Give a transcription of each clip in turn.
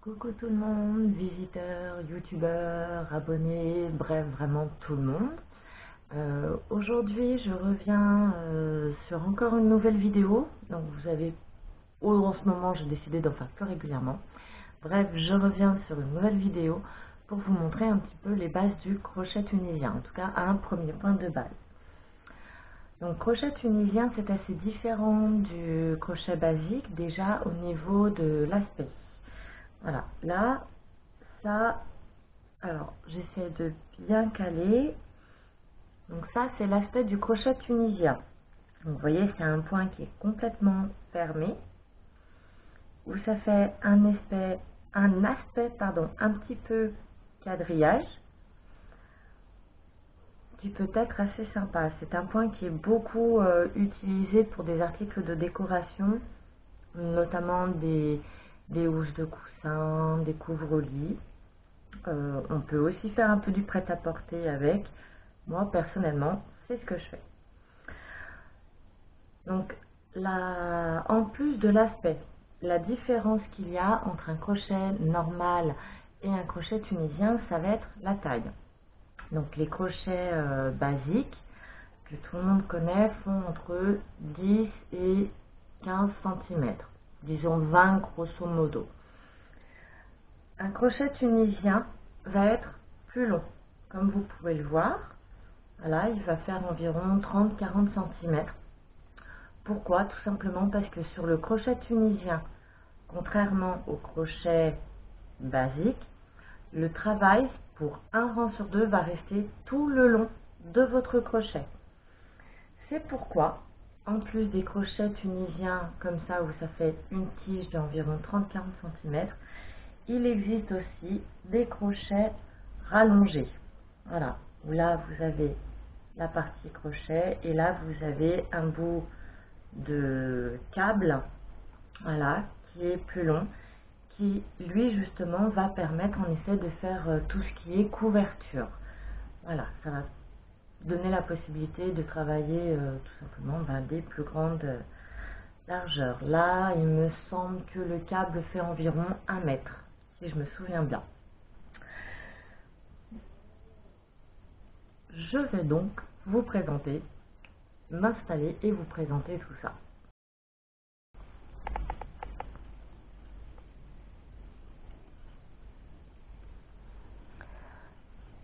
Coucou tout le monde, visiteurs, youtubeurs, abonnés, bref, vraiment tout le monde. Aujourd'hui, je reviens sur encore une nouvelle vidéo. Donc vous avez, en ce moment, j'ai décidé d'en faire plus régulièrement. Bref, je reviens sur une nouvelle vidéo pour vous montrer un petit peu les bases du crochet tunisien. En tout cas, à un premier point de base. Donc, crochet tunisien, c'est assez différent du crochet basique, déjà au niveau de l'aspect. Voilà, là, ça, alors j'essaie de bien caler. Donc ça, c'est l'aspect du crochet tunisien. Donc, vous voyez, c'est un point qui est complètement fermé, où ça fait un aspect, un petit peu quadrillage, qui peut être assez sympa. C'est un point qui est beaucoup utilisé pour des articles de décoration, notamment des housses de coussin, des couvre-lits. On peut aussi faire un peu du prêt-à-porter avec. Moi, personnellement, c'est ce que je fais. Donc, en plus de l'aspect, la différence qu'il y a entre un crochet normal et un crochet tunisien, ça va être la taille. Donc, les crochets basiques, que tout le monde connaît, font entre 10 et 15 cm. Disons 20 grosso modo. Un crochet tunisien va être plus long. Comme vous pouvez le voir, voilà, il va faire environ 30-40 cm. Pourquoi? Tout simplement parce que sur le crochet tunisien, contrairement au crochet basique, le travail pour un rang sur deux va rester tout le long de votre crochet. C'est pourquoi, en plus des crochets tunisiens comme ça où ça fait une tige d'environ 30-40 cm, il existe aussi des crochets rallongés. Voilà, où là vous avez la partie crochet et là vous avez un bout de câble, voilà, qui est plus long, qui lui justement va permettre en effet de faire tout ce qui est couverture. Voilà, ça va donner la possibilité de travailler tout simplement des plus grandes largeurs. Là, il me semble que le câble fait environ 1 mètre, si je me souviens bien. Je vais donc vous présenter, m'installer et vous présenter tout ça.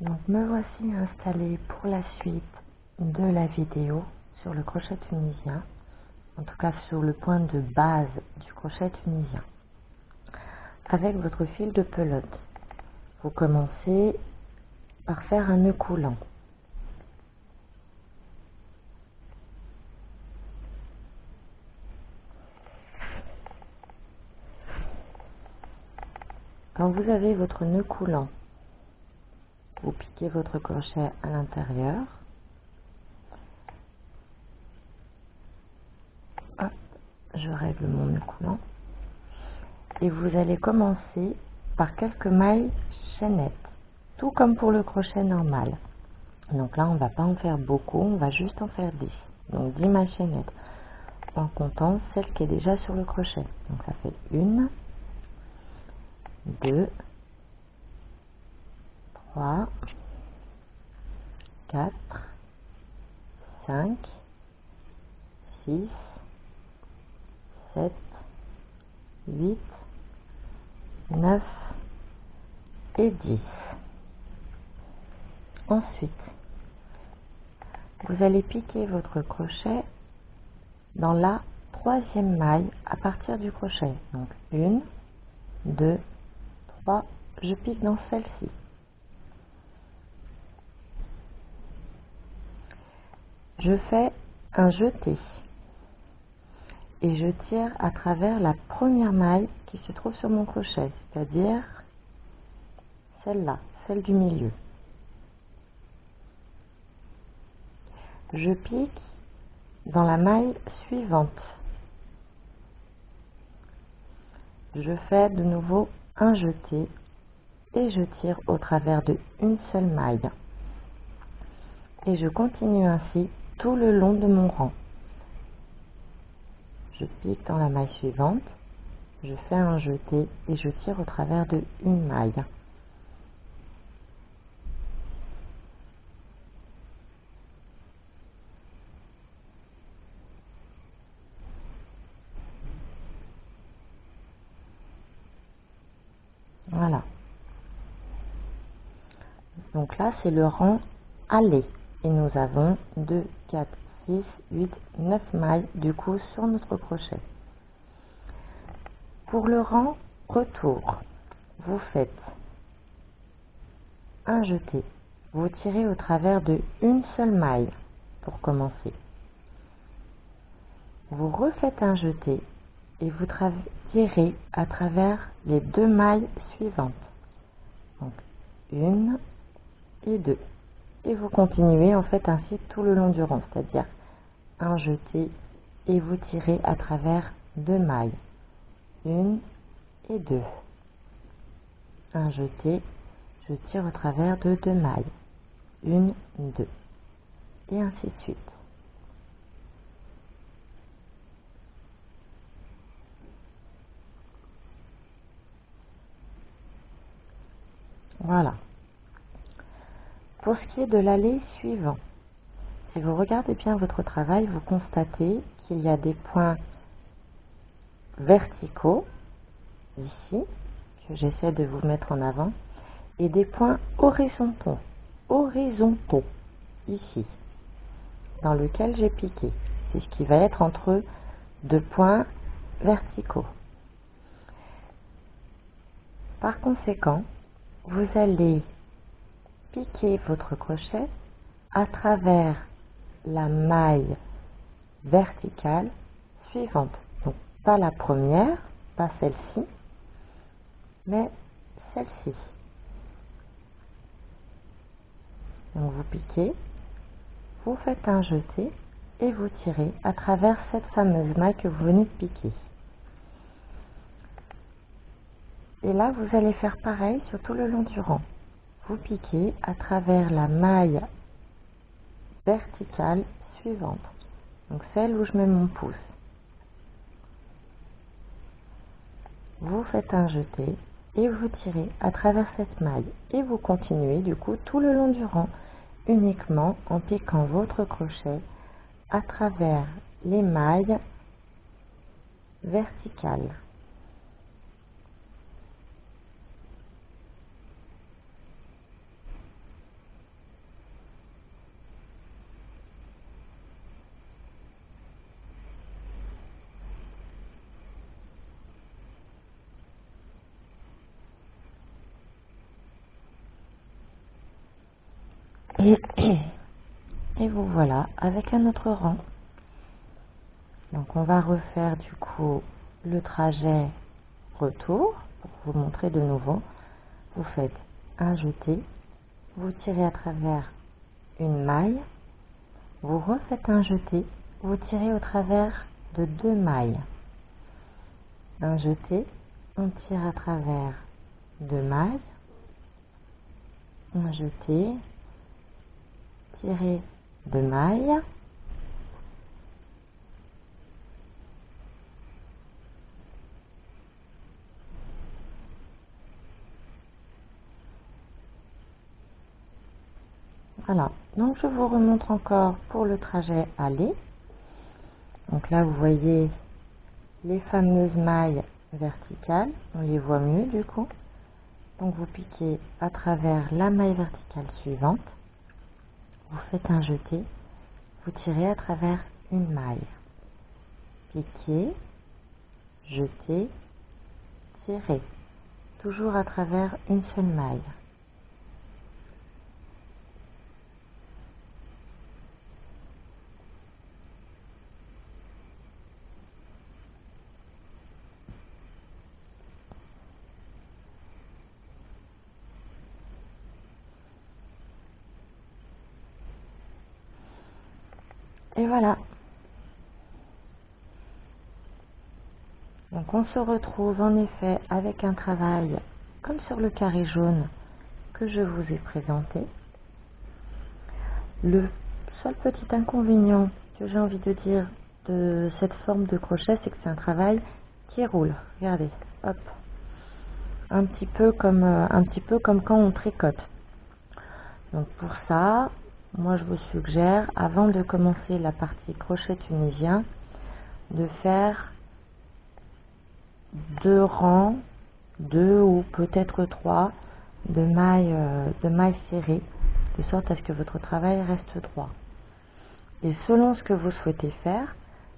Donc me voici installée pour la suite de la vidéo sur le crochet tunisien, en tout cas sur le point de base du crochet tunisien. Avec votre fil de pelote, vous commencez par faire un nœud coulant. Quand vous avez votre nœud coulant, vous piquez votre crochet à l'intérieur. Hop, je règle mon nœud coulant. Et vous allez commencer par quelques mailles chaînettes, tout comme pour le crochet normal. Donc là, on ne va pas en faire beaucoup, on va juste en faire 10. Donc 10 mailles chaînettes, en comptant celle qui est déjà sur le crochet. Donc ça fait 1, 2, 3, 4, 5, 6, 7, 8, 9 et 10. Ensuite, vous allez piquer votre crochet dans la troisième maille à partir du crochet. Donc 1, 2, 3, je pique dans celle-ci. Je fais un jeté et je tire à travers la première maille qui se trouve sur mon crochet, c'est-à-dire celle-là, celle du milieu. Je pique dans la maille suivante. Je fais de nouveau un jeté et je tire au travers de une seule maille. Et je continue ainsi tout le long de mon rang. Je pique dans la maille suivante, je fais un jeté et je tire au travers de une maille. Voilà. Donc là, c'est le rang aller. Et nous avons 2, 4, 6, 8, 9 mailles du coup sur notre crochet. Pour le rang retour, vous faites un jeté. Vous tirez au travers de une seule maille pour commencer. Vous refaites un jeté et vous tirez à travers les deux mailles suivantes. Donc, une et deux. Et vous continuez en fait ainsi tout le long du rang, c'est-à-dire un jeté et vous tirez à travers deux mailles. Une et deux. Un jeté, je tire au travers de deux mailles. Une, deux. Et ainsi de suite. Voilà. Pour ce qui est de l'allée suivant, si vous regardez bien votre travail, vous constatez qu'il y a des points verticaux, ici, que j'essaie de vous mettre en avant, et des points horizontaux, ici, dans lequel j'ai piqué. C'est ce qui va être entre deux points verticaux. Par conséquent, vous allez piquer votre crochet à travers la maille verticale suivante. Donc pas la première, pas celle-ci, mais celle-ci. Donc vous piquez, vous faites un jeté et vous tirez à travers cette fameuse maille que vous venez de piquer. Et là, vous allez faire pareil sur tout le long du rang. Vous piquez à travers la maille verticale suivante, donc celle où je mets mon pouce. Vous faites un jeté et vous tirez à travers cette maille et vous continuez du coup tout le long du rang uniquement en piquant votre crochet à travers les mailles verticales. Et vous voilà avec un autre rang. Donc on va refaire du coup le trajet retour pour vous montrer de nouveau. Vous faites un jeté, vous tirez à travers une maille, vous refaites un jeté, vous tirez au travers de deux mailles. Un jeté, on tire à travers deux mailles, un jeté, tirez deux mailles, voilà. Donc je vous remontre encore pour le trajet aller. Donc là vous voyez les fameuses mailles verticales, on les voit mieux du coup. Donc vous piquez à travers la maille verticale suivante, vous faites un jeté, vous tirez à travers une maille, piquez, jetez, tirez, toujours à travers une seule maille. Et voilà. Donc on se retrouve en effet avec un travail comme sur le carré jaune que je vous ai présenté. Le seul petit inconvénient que j'ai envie de dire de cette forme de crochet, c'est que c'est un travail qui roule. Regardez, hop. Un petit peu comme quand on tricote. Donc pour ça, moi je vous suggère, avant de commencer la partie crochet tunisien, de faire 2 rangs, 2 ou peut-être 3 de mailles serrées, de sorte à ce que votre travail reste droit. Et selon ce que vous souhaitez faire,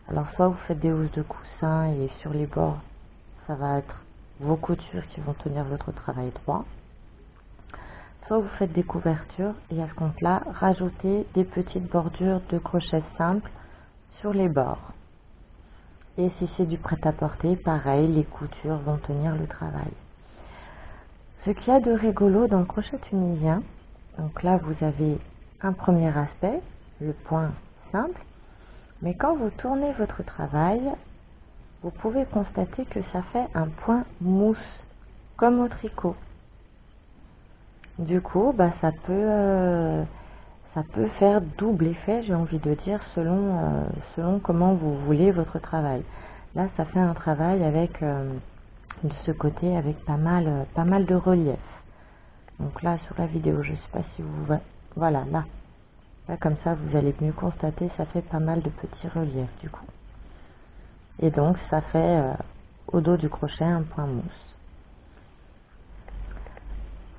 alors soit vous faites des housses de coussin et sur les bords, ça va être vos coutures qui vont tenir votre travail droit. Soit vous faites des couvertures et à ce compte-là, rajoutez des petites bordures de crochet simple sur les bords. Et si c'est du prêt-à-porter, pareil, les coutures vont tenir le travail. Ce qu'il y a de rigolo dans le crochet tunisien, donc là vous avez un premier aspect, le point simple, mais quand vous tournez votre travail, vous pouvez constater que ça fait un point mousse, comme au tricot. Du coup, ça peut faire double effet, j'ai envie de dire, selon comment vous voulez votre travail. Là, ça fait un travail avec, de ce côté, avec pas mal de relief. Donc là, sur la vidéo, je ne sais pas si vous... Voilà, là, comme ça, vous allez mieux constater, ça fait pas mal de petits reliefs, du coup. Et donc, ça fait, au dos du crochet, un point mousse.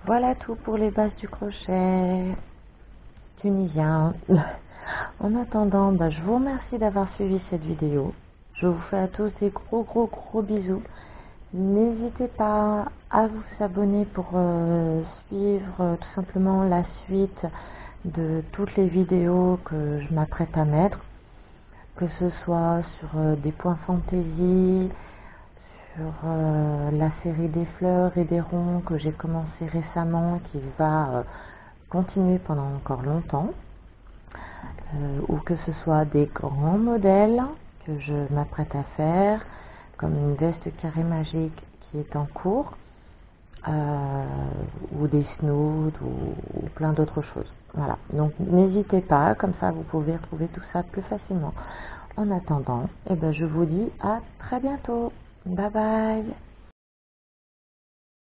Voilà tout pour les bases du crochet tunisien. En attendant, je vous remercie d'avoir suivi cette vidéo. Je vous fais à tous des gros bisous. N'hésitez pas à vous abonner pour suivre tout simplement la suite de toutes les vidéos que je m'apprête à mettre, que ce soit sur des points fantaisie, sur la série des fleurs et des ronds que j'ai commencé récemment, qui va continuer pendant encore longtemps, ou que ce soit des grands modèles que je m'apprête à faire, comme une veste carré magique qui est en cours, ou des snoods, ou plein d'autres choses. Voilà, donc n'hésitez pas, comme ça vous pouvez retrouver tout ça plus facilement. En attendant, je vous dis à très bientôt. Bye bye.